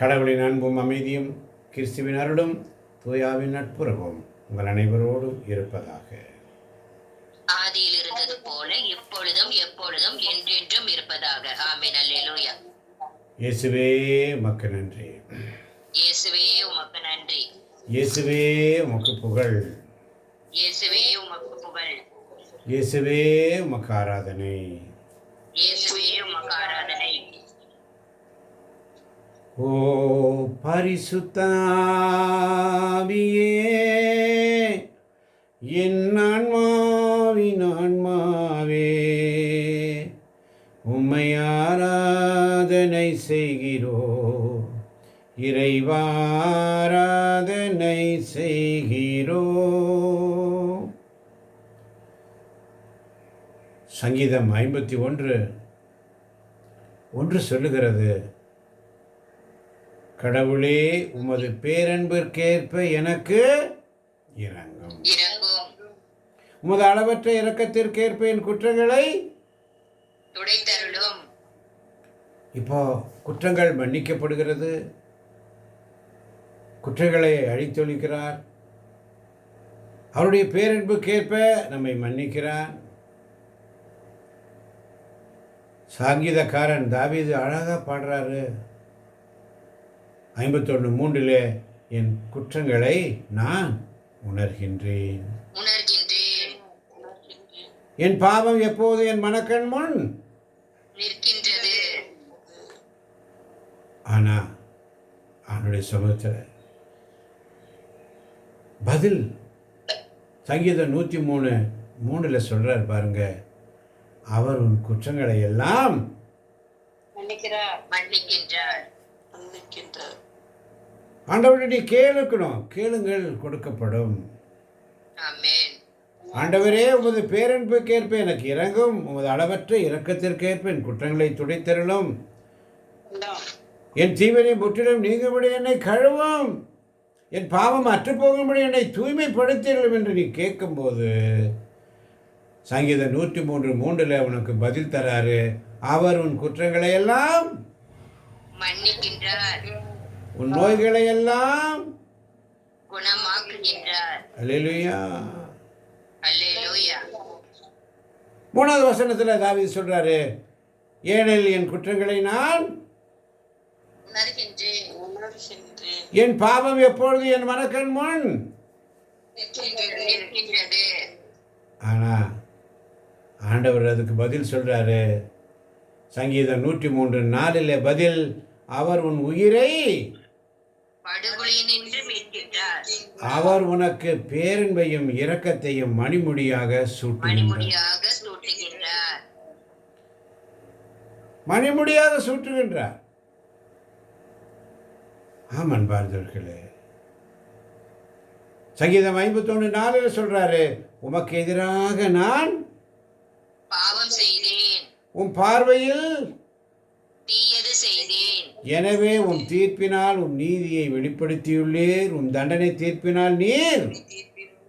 கடவுளின் அன்பும் அமைதியும் கிறிஸ்துவின் அருளும் தூயாவின் நட்புறவும் உங்கள் அனைவரோடும் இருப்பதாக. ஆதியில் இருந்தது போல இப்பொழுதும் எப்பொழுதும் என்றென்றும் இருப்பதாக. ஆமென். அல்லேலூயா. இயேசுவே உமக்கு நன்றி. இயேசுவே உமக்கு நன்றி. இயேசுவே உமக்கு புகழ். இயேசுவே உமக்கு புகழ். இயேசுவே உமக்கு ஆராதனை. இயேசுவே உமக்கு ஆராதனை. ஓ பரிசுத்த ஆவியே, என் ஆன்மாவின் ஆன்மாவே, உம்மை ஆராதனை செய்கிறோம், இறைவா ஆராதனை செய்கிறோம். சங்கீதம் 51:1 சொல்லுகிறது, கடவுளே உமது பேரன்பிற்கேற்ப எனக்கு இரங்கும். உமது அளவற்ற இரக்கத்திற்கேற்ப என் குற்றங்களை துடைத்தருளும். இப்போ குற்றங்கள் மன்னிக்கப்படுகிறது. குற்றங்களை அழித்தொழிக்கிறார். அவருடைய பேரன்புக்கேற்ப நம்மை மன்னிக்கிறார். சங்கீதக்காரன் தாவீது அழகா பாடுறாரு. 51:3 என் குற்றங்களை நான் உணர்கின்றேன். என் பாவம் எப்போது என் மனக்கண் முன் நிற்கின்றது. ஆனா அவனுடைய சமூகத்தில் பதில் சங்கீதம் 103:3 சொல்றார் பாருங்க, அவர் உன் குற்றங்களை எல்லாம் மன்னிக்கின்றார். ஆண்டவருடைய கேளுக்கணும், கேளுங்கள் கொடுக்கப்படும். ஆமென். ஆண்டவரே உமது பேரன்புக்கேற்ப எனக்கு இரங்கும், உமது அளவற்ற இரக்கத்திற்கேற்ப என் குற்றங்களை துடைத்தருளும், என் தீவினை முற்றிலும் நீங்கும்படி என்னை கழுவும், என் பாவம் அற்றுப்போகும்படி என்னை தூய்மைப்படுத்திடலும் என்று நீ கேட்கும்போது சங்கீதம் 103:3 உனக்கு பதில் தராரு. அவர் உன் குற்றங்களை எல்லாம் மன்னிக்கின்றார், உன் நோய்களை எல்லாம் குணமாக்குகின்றார். அல்லேலூயா. அல்லேலூயா. 3வது வசனத்துல தாவீது சொல்றாரு, ஏனெனில் என் குற்றங்களை நான் உணர்கின்றேன். என் பாவம் எப்பொழுது என் மனக்கண் முன் நிற்கின்றது. ஆனா ஆண்டவர் அதுக்கு பதில் சொல்றாரு. சங்கீதம் 103:4 பதில், அவர் உன் உயிரை படுகொலையினின்று மீட்கின்றார். அவர் உனக்கு பேரன்பையும் இரக்கத்தையும் மணிமுடியாக சூட்டுகின்றார். மணிமுடியாக சூட்டுகின்றார். ஆமன் பார்ந்தவர்களே, சங்கீதம் 51:4 சொல்றாரு, உமக்கு எதிராக நான் பாவம் செய்தேன், உன் பார்வையில் தீயது செய்தேன். எனவே உன் தீர்ப்பினால் உன் நீதியை வெளிப்படுத்தியுள்ளீர், உன் தண்டனை தீர்ப்பினால் நீர்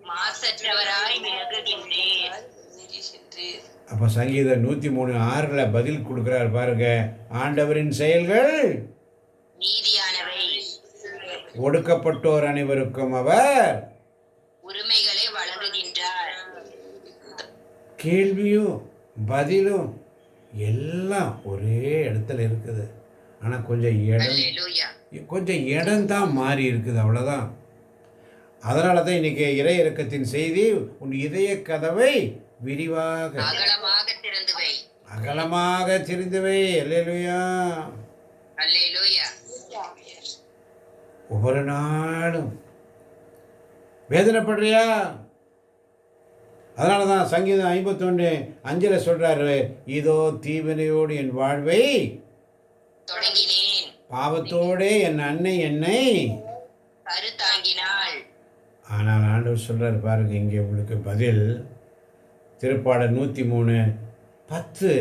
மாசற்றவராய் விலகுகின்றேன். அப்ப சங்கீதம் 103:6 பதில் கொடுக்கிறார் பாருங்க, ஆண்டவரின் செயல்கள் நீதியானவை, ஒடுக்கப்பட்டோர் அனைவருக்கும் அவர் உரிமைகளை வழங்குகின்றார். கேள்வியும் பதிலும் எல்லாம் ஒரே இடத்துல இருக்குது. ஆனால் கொஞ்சம் இடம்தான் மாறி இருக்குது, அவ்வளோதான். அதனால தான் இன்னைக்கு இறை இறக்கத்தின் செய்தி, உன் இதய கதவை விரிவாக அகலமாக திறந்து வை. அல்லேலூயா. ஒவ்வொரு நாளும் வேதனைப்படுறியா? அதனால தான் சங்கீதம் 51:5 சொல்றாரு, இதோ தீவினையோடு என் வாழ்வை தொடங்கினேன், பாவத்தோடே என் அன்னை என்னை கருத்தாங்கினாள். ஆனால் ஆண்டவர் சொல்றாரு பாருங்க, இங்கே உங்களுக்கு பதில். திருப்பாடல் 103:10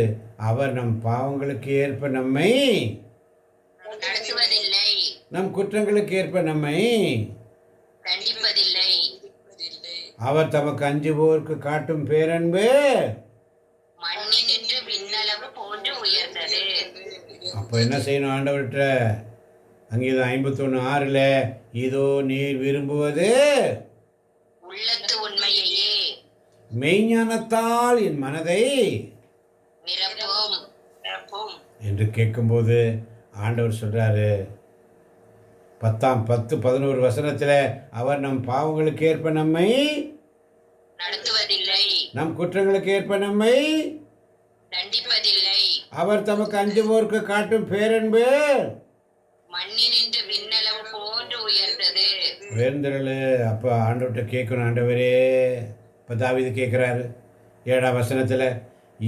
அவர் நம் பாவங்களுக்கு ஏற்ப நம்மை நடத்துவதில்லை, நம் குற்றங்களுக்கு ஏற்ப நம்மை கண்டிப்பதில்லை. அவர் தமக்கு அஞ்சுவோருக்கு காட்டும் பேரன்பு மண்ணினின்று விண்ணளவு போன்று உயர்ந்தது. அப்போ என்ன செய்யணும்? ஆண்டவர்கிட்ட சங்கீதம் 51:6 இதோ நீர் விரும்புவது உள்ளத்து உண்மையையே மெய்ஞானத்தால் என் மனதை நிரப்பும் என்று கேட்கும்போது ஆண்டவர் சொல்றாரு 10-11 வசனத்தில் அவர் நம் பாவங்களுக்கு ஏற்ப நம்மை நடத்துவதில்லை, நம் குற்றங்களுக்கு ஏற்ப நம்மை தண்டிப்பதில்லை. அவர் தமக்கு அஞ்சுவோருக்கு காட்டும் பேரன்பு மண்ணினின்று விண்ணளவு போன்று உயர்ந்தது. உயர்ந்தரல். அப்போ ஆண்டவர்கிட்ட கேட்கணும், ஆண்டவரே. இப்போ தாவீது கேட்குறாரு 7ஆம் வசனத்தில்,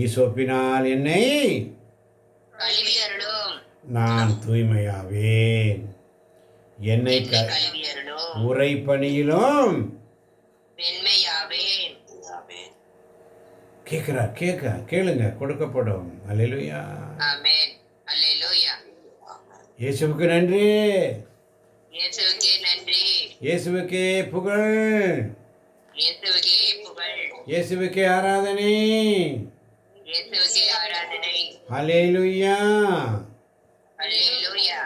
ஈசோப்பினால் என்னை கழுவி அருளும், நான் தூய்மையாவேன், என்னை கழுவி அருளும், உரை பணியிலும் வெண்மையாவேன். கேட்குறார். கேளுங்க, கொடுக்கப்படும். அல்லேலூயா. ஆமென். அல்லேலூயா. இயேசுவுக்கு நன்றி, இயேசுவுக்கே நன்றி, இயேசுவுக்கே புகழ், இயேசுவுக்கே புகழ், இயேசுவுக்கே ஆராதனை. இயேசுவுக்கே ஆராதனை. அல்லேலூயா. அல்லேலூயா.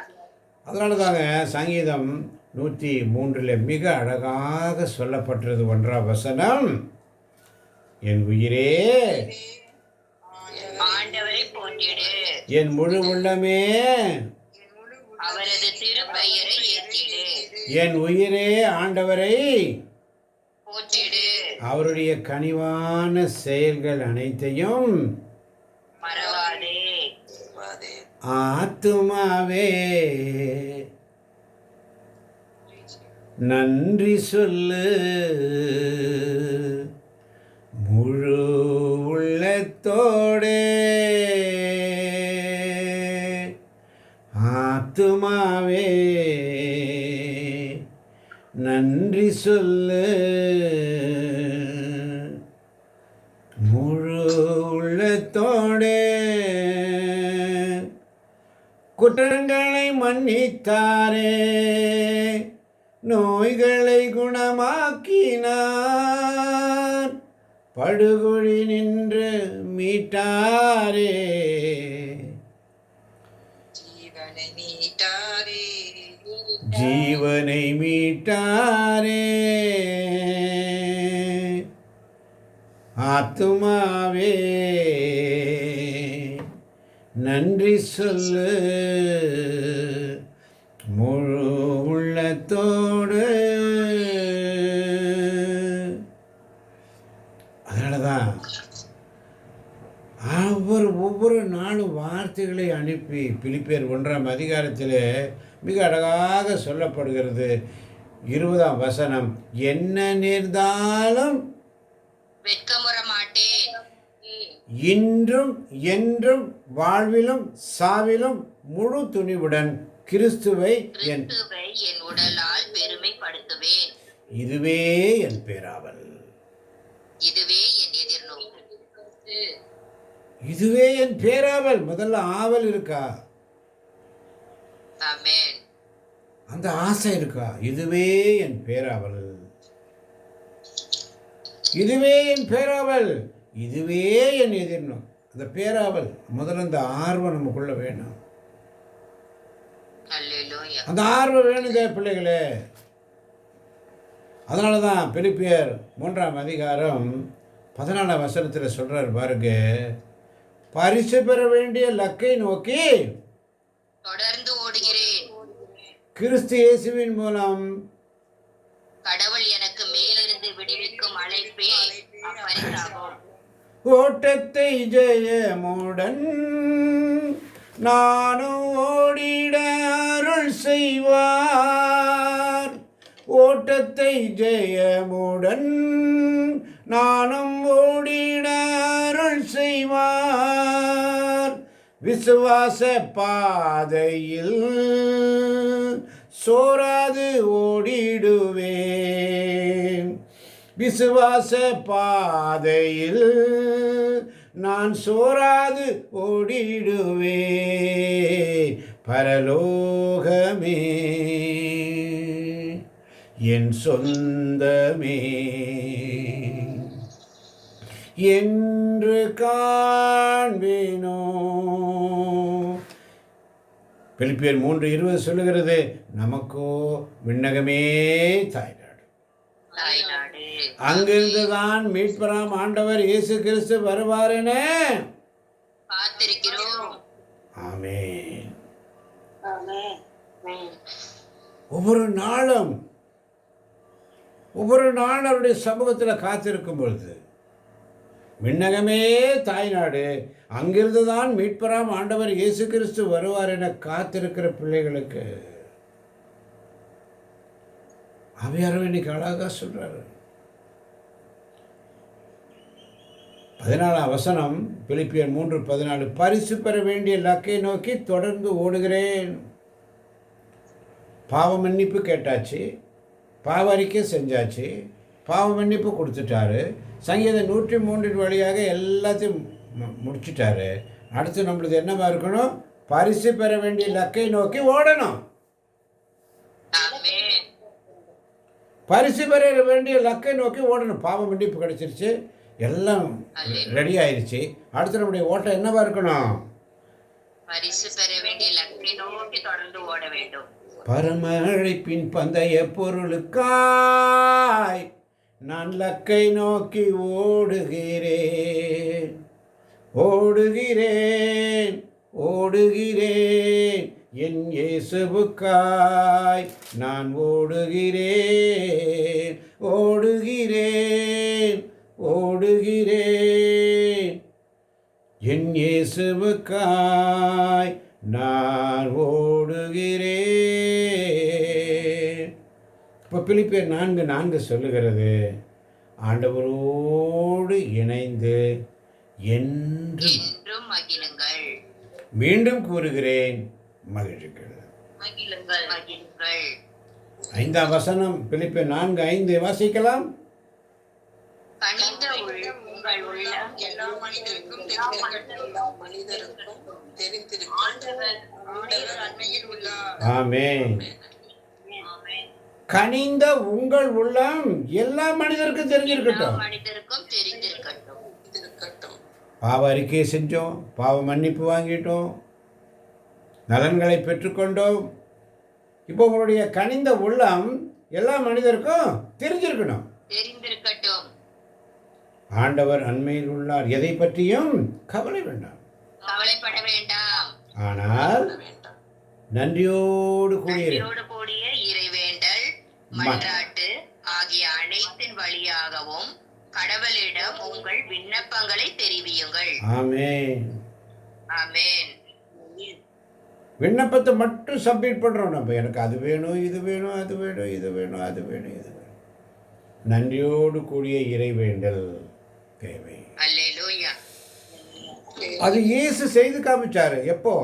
அதனால தாங்க சங்கீதம் 103 மிக அழகாக சொல்லப்பட்டது 1ஆம் வசனம், என் உயிரே ஆண்டவரை போற்றிடு, என் முழு உள்ளமே அவரது திருப்பெயரை ஏற்றிடு. என் உயிரே ஆண்டவரை போற்றிடு, அவருடைய கனிவான செயல்கள் அனைத்தையும் மறவாதே. ஆத்துமாவே நன்றி சொல்லு, முழு உள்ளத்தோடே. ஆத்துமாவே நன்றி சொல்லு, முழு உள்ளத்தோடே. குற்றங்களை மன்னித்தாரே, நோய்களை குணமாக்கினார், படுகொழி நின்று மீட்டாரே, ஜீவனை மீட்டாரே. ஆத்துமாவே நன்றி சொல்லு, முழு உள்ளத்தோடு. அதனால தான் ஒவ்வொரு நாளும் வார்த்தைகளை அனுப்பி பிலிப்பியர் 1ஆம் அதிகாரத்தில் மிக அழகாக சொல்லப்படுகிறது. 20ஆம் வசனம், என்ன நேர்ந்தாலும் வெட்கமுற மாட்டேன், இன்றும் என்றும் வாழ்விலும் சாவிலும் முழு துணிவுடன் கிறிஸ்துவை என் உடலால் பெருமைப்படுத்துவேன். இதுவே என் பேராவல், இதுவே என் எதிர்நோக்கு. இதுவே என் பேராவல். முதல்ல ஆவல் இருக்கா? ஆமென். அந்த ஆசை இருக்கா? இதுவே என் பேராவல், இதுவே என் பேராவல், இதுவே என் எதிர்நோக்கு. அந்த பேராவல் முதல்ல அந்த ஆர்வம் நமக்குள்ள வேணும். அல்லேலூயா. அந்த ஆர்வம் வேணுங்க பிள்ளைகளே. அதனால தான் பிலிப்பியர் 3ஆம் அதிகாரம் 14ஆம் வசனத்தில் சொல்றாரு பாருங்க, பரிசு பெற வேண்டிய லக்கை நோக்கி தொடர்ந்து ஓடுகிறேன், கிறிஸ்து இயேசுவின் மூலம் கடவுள் எனக்கு மேலிருந்து விடுவிக்கும் அழைப்பே அப்பரிசாகும். ஓட்டத்தை ஜெயமுடன் நானும் ஓடிட அருள் செய்வார். ஓட்டத்தை ஜெயமுடன் நானும் ஓடிட அருள் செய்வார். விசுவாச பாதையில் சோராது ஓடிடுவேன். விசுவாச பாதையில் நான் சோராது ஓடிடுவேன். பரலோகமே என் சொந்தமே என்று காண்பேனோ. பிலிப்பியர் 3:20 சொல்லுகிறது, நமக்கோ விண்ணகமே தாய்நாடு. தாய்நாடு. அங்கிருந்துதான் மீட்பராம் ஆண்டவர் இயேசு கிறிஸ்து வருவார் என காத்திருக்கிறோம். ஆமென். ஆமென். ஒவ்வொரு நாளும் அவருடைய சமூகத்தில் காத்திருக்கும் பொழுது, விண்ணகமே தாய்நாடு, அங்கிருந்து தான் மீட்பராம் ஆண்டவர் இயேசு கிறிஸ்து வருவார் என காத்திருக்கிற பிள்ளைகளுக்கு ஆவியானவர் இன்னைக்கு அழகா சொல்றாரு. 14 வசனம், பிலிப்பியர் 3:14, பரிசு பெற வேண்டிய லக்கை நோக்கி தொடர்ந்து ஓடுகிறேன். பாவ மன்னிப்பு கேட்டாச்சு, பாவ அறிக்கை செஞ்சாச்சு, பாவ மன்னிப்பு கொடுத்துட்டாரு, சங்கீதம் 103 வழியாக எல்லாத்தையும் முடிச்சிட்டாரு. அடுத்து நம்மளுக்கு என்னவா இருக்கணும்? பரிசு பெற வேண்டிய லக்கை நோக்கி ஓடணும். ஆமென். பரிசு பெற வேண்டிய லக்கை நோக்கி ஓடணும். பாவ மன்னிப்பு கிடைச்சிருச்சு, எல்லாம் ரெடி ஆயிடுச்சு. அடுத்து நம்முடைய ஓட்டம் என்னவா இருக்கணும்? பரிசு பெற வேண்டிய லக்கை நோக்கி தொடர்ந்து ஓட வேண்டும். பரம அழைப்பின் பந்தய பொருளுக்காய் நான் லக்கை நோக்கி ஓடுகிறேன், ஓடுகிறேன், ஓடுகிறேன், என் இயேசுவுக்காய் நான் ஓடுகிறேன், ஓடுகிறேன், ஓடுகிறேன், என் இயேசுவுக்காய் நான் ஓடுகிறேன். இப்போ பிலிப்பியர் 4:4 சொல்லுகிறது, ஆண்டவரோடு இணைந்து என்றும் மகிழுங்கள். மீண்டும் கூறுகிறேன், மகிழுங்கள். மகிழுங்கள். மகிழுங்கள். 5ஆம் வசனம், பிலிப்பியர் 4:5 வாசிக்கலாம். கனிந்த உங்கள் உள்ளம் எல்லா மனிதருக்கும் தெரிந்திருக்கும். ஆண்டவர் அண்மையில் உள்ளார். ஆமென். கனிந்த உங்கள் உள்ளம் எல்லா மனிதருக்கும் தெரிஞ்சிருக்கட்டும். மனிதருக்கும் தெரிந்திருக்கட்டும். பாவ அறிக்கை செஞ்சோம், பாவ மன்னிப்பு வாங்கிட்டோம், நலன்களை பெற்றுக்கொண்டோம். இப்போ உங்களுடைய கனிந்த உள்ளம் எல்லா மனிதருக்கும் தெரிஞ்சிருக்கணும். தெரிந்திருக்கட்டும். ஆண்டவர் அண்மையில் உள்ளார், எதை பற்றியும் கவலை வேண்டாம். கவலைப்பட வேண்டாம். ஆனால் நன்றியோடு கூடிய கூடிய இறைவேண்டல், மன்றாட்டு ஆகிய அனைத்தின் வழியாகவும் கடவுளிடம் உங்கள் விண்ணப்பங்களை தெரிவியுங்கள். ஆமென். ஆமென். விண்ணப்பத்தை மட்டும் சப்மிட் பண்ணுறோம் நம்ம. எனக்கு அது வேணும், இது வேணும், அது வேணும், இது வேணும், அது வேணும், இது வேணும். நன்றியோடு கூடிய இறைவேண்டல் தேவை. அல்லேலூயா. அது இயேசு செய்து காமிச்சாரு. எப்போ?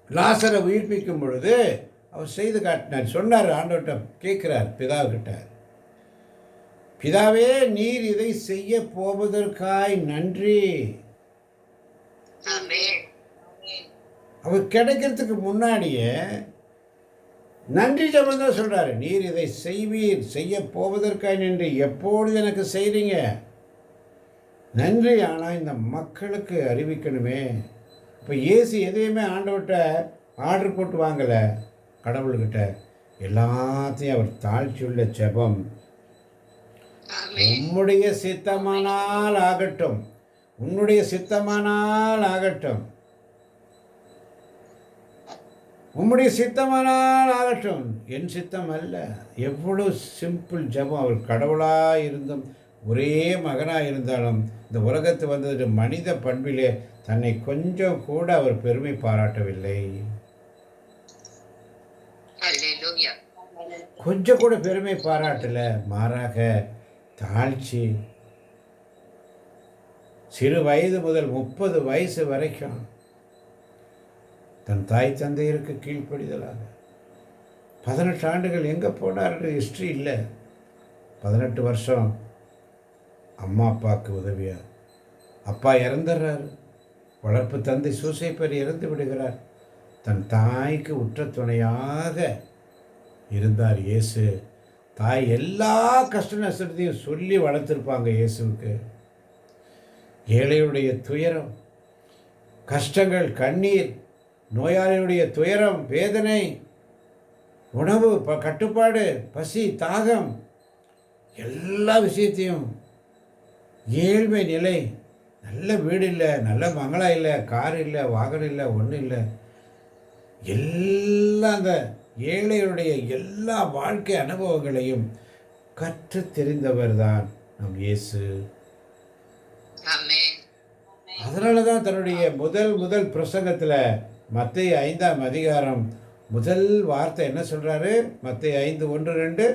லாசரை உயிர்ப்பிக்கும் பொழுது அவர் செய்து காட்டினார். சொன்னார், ஆண்டவர்கிட்ட கேட்கிறார், பிதாவுக்கிட்ட, பிதாவே நீர் இதை செய்ய போவதற்காய் நன்றி. ஆமென். அவர் கிடைக்கிறதுக்கு முன்னாடியே நன்றி ஜெபம் தான் சொல்றாரு. நீர் இதை செய்வீர், செய்ய போவதற்காய் நன்றி. எப்பொழுது எனக்கு செய்றீங்க? நன்றி. ஆனால் இந்த மக்களுக்கு அறிவிக்கணுமே. இப்போ இயேசு எதையுமே ஆண்டவர்கிட்ட ஆர்டர் போட்டு வாங்கலை. கடவுள்கிட்ட எல்லாத்தையும் அவர் தாழ்ச்சியுள்ள ஜெபம், உம்முடைய சித்தமானால் ஆகட்டும், உன்னுடைய சித்தமானால் ஆகட்டும், உம்முடைய சித்தமானால் ஆகட்டும், என் சித்தம் அல்ல. எவ்வளோ சிம்பிள் ஜெபம். அவர் கடவுளாக இருந்தும் ஒரே மகனாக இருந்தாலும் இந்த உலகத்து வந்தது மனித பண்பிலே தன்னை கொஞ்சம் கூட அவர் பெருமை பாராட்டவில்லை. அல்லேலூயா. கொஞ்சம் கூட பெருமை பாராட்டலை. மாறாக தாழ்ச்சி, சிறு வயது முதல் 30 வயசு வரைக்கும் தன் தாய் தந்தையருக்கு கீழ்ப்படிதலாக 18 ஆண்டுகள் எங்கே போனார்ன்ற ஹிஸ்ட்ரி இல்லை. 18 வருஷம் அம்மா அப்பாவுக்கு உதவியா. அப்பா இறந்துடுறார். வளர்ப்பு தந்தை சூசைப்பர் இறந்து விடுகிறார். தன் தாய்க்கு உற்ற துணையாக இருந்தார் இயேசு. தாய் எல்லா கஷ்ட நஷ்டத்தையும் சொல்லி வளர்த்துருப்பாங்க இயேசுவுக்கு. ஏழையுடைய துயரம், கஷ்டங்கள், கண்ணீர் நோயாளியுடைய துயரம், வேதனை, உணவு கட்டுப்பாடு, பசி, தாகம், எல்லா விஷயத்தையும், ஏழ்மை நிலை, நல்ல வீடு இல்லை, நல்ல பங்களா இல்லை, கார் இல்லை, வாகனம் இல்லை, ஒன்றும் இல்லை, எல்லாம் அந்த ஏழைகளுடைய எல்லா வாழ்க்கை அனுபவங்களையும் கற்று தெரிந்தவர் தான் நம் இயேசு. ஆமென். அதனால தான் தன்னுடைய முதல் பிரசங்கத்தில் மத்தேயு 5ஆம் அதிகாரம் முதல் வார்த்தை என்ன சொல்றாரு? மத்தேயு 5:1-2.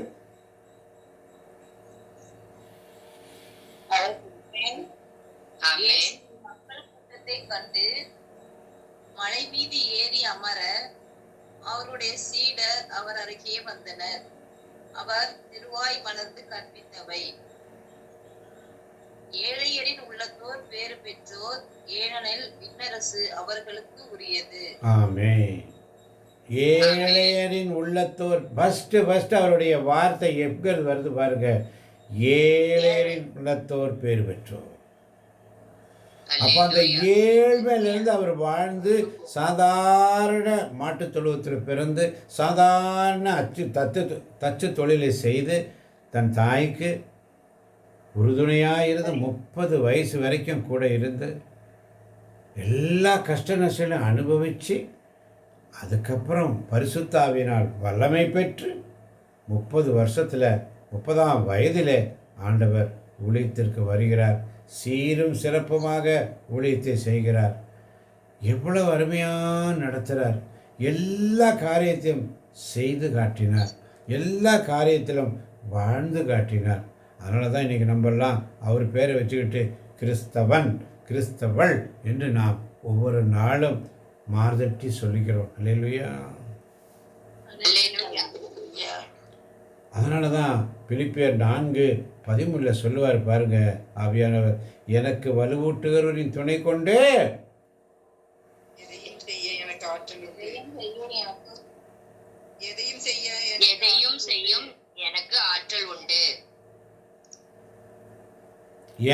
ஆமென். மக்கள் கூட்டத்தை கண்டு மலை மீது ஏறி அமர அவருடைய சீடர் அவர் அருகே வந்தனர். அவர் திருவாய் மலர்ந்து கற்பித்தவை: ஏழையரின் உள்ளத்தோர் பேறு பெற்றோர், ஏனெனில் விண்ணரசு அவர்களுக்கு உரியது. ஆமென். ஏழையரின் உள்ளத்தோர், ஃபர்ஸ்ட் அவருடைய வார்த்தை எப்கள் வருது பாருங்க, ஏழையரின் உள்ளத்தோர் பேர் பெற்றோர். அப்போ அந்த ஏழ்மையிலிருந்து அவர் வாழ்ந்து சாதாரண மாட்டுத் தொழுவத்தில் பிறந்து சாதாரண தச்சு தொழிலை செய்து தன் தாய்க்கு உறுதுணையாக இருந்து 30 வயசு வரைக்கும் கூட இருந்து எல்லா கஷ்ட நஷ்டங்களையும் அனுபவித்து அதுக்கப்புறம் பரிசுத்தாவினால் வல்லமை பெற்று 30 வருஷத்தில் 30ஆம் வயதில் ஆண்டவர் ஊழியத்திற்கு வருகிறார். சீரும் சிறப்புமாக ஊழியத்தை செய்கிறார். எவ்வளவு அருமையாக நடத்துகிறார். எல்லா காரியத்தையும் செய்து காட்டினார். எல்லா காரியத்திலும் வாழ்ந்து காட்டினார். அதனால தான் இன்றைக்கி நம்மெல்லாம் அவர் பேரை வச்சுக்கிட்டு கிறிஸ்தவன், கிறிஸ்தவள் என்று நாம் ஒவ்வொரு நாளும் மார்தட்டி சொல்லிக்கிறோம். அல்லேலூயா. அதனால தான் பிலிப்பியர் 4:13 சொல்லுவார் பாருங்க ஆவியானவர், எனக்கு வலுவூட்டுகிறவரின் துணை கொண்டு எதையும் செய்ய எனக்கு ஆற்றல் உண்டு. எதையும் செய்யும் எனக்கு ஆற்றல் உண்டு.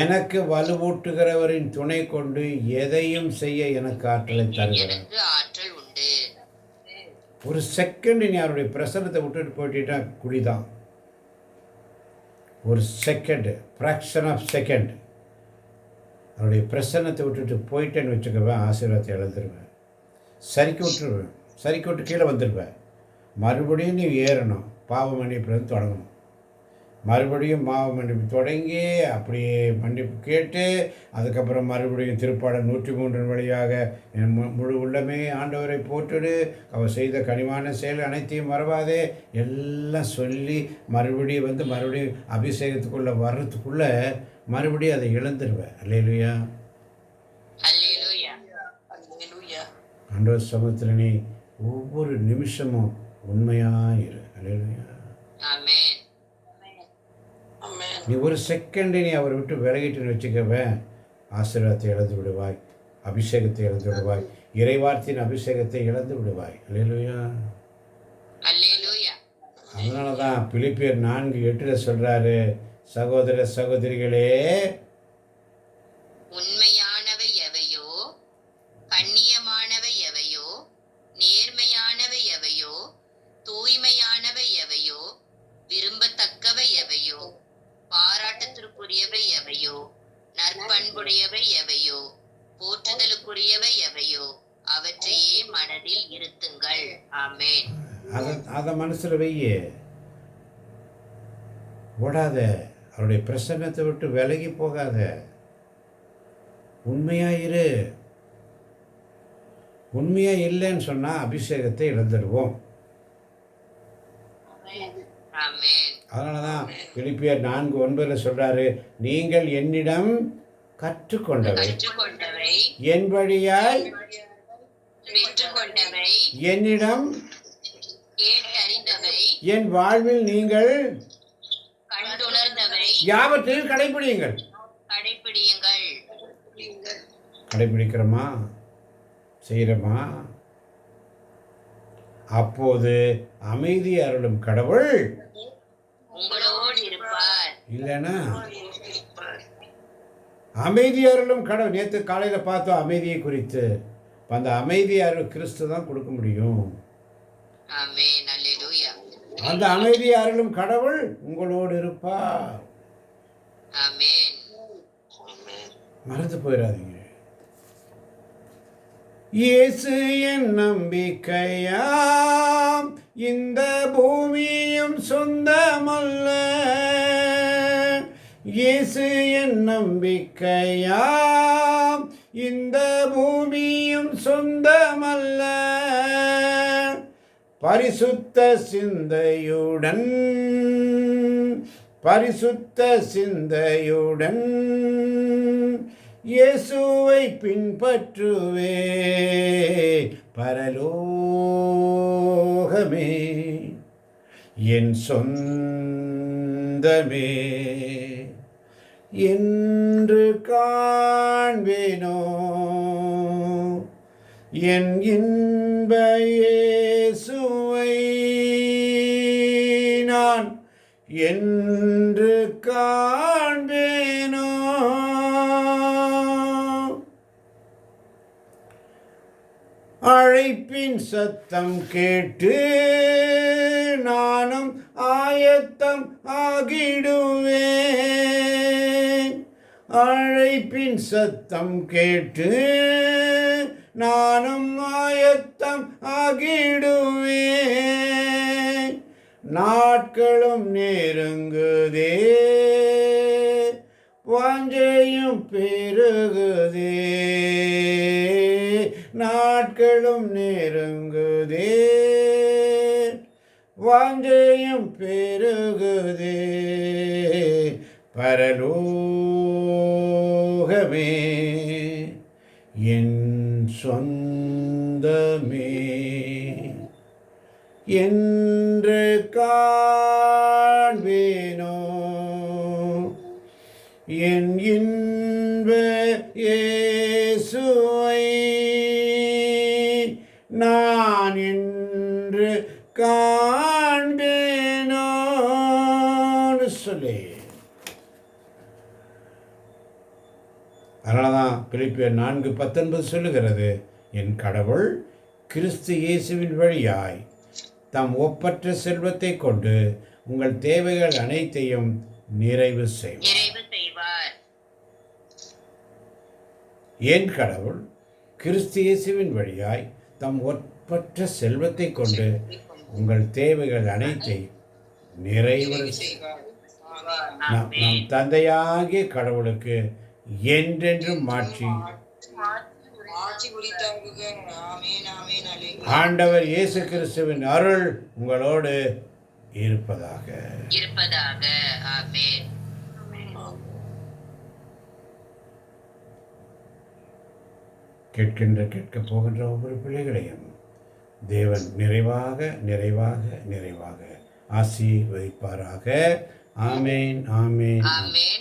எனக்கு வலுவூட்டுகிறவரின் துணை கொண்டு எதையும் செய்ய எனக்கு ஆற்றலை தருகிறார். எனக்கு ஆற்றல் உண்டு. ஒரு செகண்ட் நீ அவருடைய பிரசனத்தை விட்டுட்டு போயிட்டா குடிதான். ஒரு செகண்ட், ஃப்ராக்ஷன் ஆஃப் செகண்ட் அவருடைய பிரசன்னத்தை விட்டுட்டு போயிட்டேன்னு வச்சுக்கவேன், ஆசீர்வாதத்தை இழந்துருவேன். சரிக்கு விட்டு கீழே வந்துடுவேன். மறுபடியும் நீ ஏறணும், பாவ மன்னிப்புலேருந்து தொடங்கணும். மறுபடியும் பாவ மன்னிப்பு தொடங்கி அப்படியே மன்னிப்பு கேட்டு அதுக்கப்புறம் மறுபடியும் திருப்பாடல் 103 வழியாக என் முழு உள்ளமே ஆண்டவரை போட்டுடு, அவர் செய்த கனிவான செயல் அனைத்தையும் மறவாதே எல்லாம் சொல்லி மறுபடியும் அபிஷேகத்துக்குள்ளே வர்றதுக்குள்ளே மறுபடியும் அதை இழந்துருவேன். அல்லேலூயா. அல்லேலூயா. அல்லேலூயா. ஆண்டவர் சமூகத்தில் நீ ஒவ்வொரு நிமிஷமும் உண்மையாயிரு. அல்லேலூயா. ஆமென். ஆமென். நீ ஒரு செகண்டு நீ அவரை விட்டு விலகிட்டுன்னு வச்சுக்கவேன், ஆசீர்வாதத்தை இழந்து விடுவாய், அபிஷேகத்தை இழந்து விடுவாய், இறைவார்த்தையின் அபிஷேகத்தை இழந்து விடுவாய். அல்லேலூயா. அல்லேலூயா. அதனால தான் பிலிப்பியர் 4:8 சொல்கிறாரு, சகோதர சகோதரிகளே, உண்மையானவை எவையோ, கண்ணியமானவை எவையோ, நேர்மையானவை எவையோ, தூய்மையானவை எவையோ, விரும்பத்தக்கவை எவையோ, பாராட்டத்திற்குரியவை எவையோ, நற்பண்புடையவை எவையோ, போற்றுதலுக்குரியவை எவையோ, அவற்றையே மனதில் இருத்துங்கள். ஆமென். அதை மனசில் வையே, ஓடாத, அவருடைய பிரசன்னத்தை விட்டு விலகி போகாத, உண்மையாயிரு. உண்மையாக இல்லைன்னு சொன்னால் அபிஷேகத்தை இழந்துடுவோம். ஆமென். அதனால தான் பிலிப்பியர் 4:9 சொல்கிறாரு, நீங்கள் என்னிடம் கற்றுக்கொண்டவை, என் வழியாய் பெற்றுக்கொண்டவை, என்னிடம் கேட்டறிந்தவை, என் வாழ்வில் நீங்கள் கண்டுணர்ந்தவை, யாவற்றையும் கடைபிடியுங்கள். கடைப்பிடியுங்கள். கடைபிடிக்கிறோமா, செய்கிறோமா? அப்போது அமைதி அருளும் கடவுள் உங்களோடு இருப்பார். இல்லைன்னா அமைதி அருளும் கடவுள். நேற்று காலையில் பார்த்தோம் அமைதியை குறித்து. அந்த அமைதியை கிறிஸ்து தான் கொடுக்க முடியும். ஆமென். அல்லேலூயா. அந்த அமைதியை அருளும் கடவுள் உங்களோடு இருப்பார். ஆமென். மறந்து போயிடாதீங்க. இயேசு என் நம்பிக்கையாம், இந்த பூமியும் சொந்தமல்ல. இயேசு என் நம்பிக்கையாம், இந்த பூமியும் சொந்தமல்ல. பரிசுத்த சிந்தையுடன் இயேசுவை பின்பற்றுவே. பரலோகமே என் சொந்தமே என்று காண்பேனோ, என் இன்ப இயேசுவை நான் என்று காண்பேனோ. அழைப்பின் சத்தம் கேட்டு நானும் ஆயத்தம் ஆகிடுவேன். அழைப்பின் சத்தம் கேட்டு நானும் ஆயத்தம் ஆகிடுவேன். நாட்களும் நெருங்குதே, வாஞ்சையும் பெருகுதே. நாட்களும் நெருங்குதே, வாஞ்சையும் பெருகுதே. பரலோகமே என் சொந்தமே என்று காண்பேனோ, என் இன்ப இயேசுவை நான் என்று காண்பேனோ சொல்லி. அதனால தான் பிலிப்பியர் 4:19 சொல்லுகிறது, என் கடவுள் கிறிஸ்து இயேசுவின் வழியாய் தம் ஒப்பற்ற செல்வத்தை கொண்டு உங்கள் தேவைகள் அனைத்தையும் நிறைவு செய்வார். என் கடவுள் கிறிஸ்து இயேசுவின் வழியாய் தம் ஒப்பற்ற செல்வத்தை கொண்டு உங்கள் தேவைகள் அனைத்தையும் நிறைவு செய்வார். நம் தந்தையாகிய கடவுளுக்கு என்றென்றும் மாற்றி ஆண்டவர் இயேசு கிறிஸ்துவின் அருள் உங்களோடு இருப்பதாக. ஆமென். கேட்கப் போகின்ற ஒவ்வொரு பிள்ளைகளையும் தேவன் நிறைவாக நிறைவாக நிறைவாக ஆசீர்வதிப்பாராக. ஆமேன், ஆமேன். ஆமென்.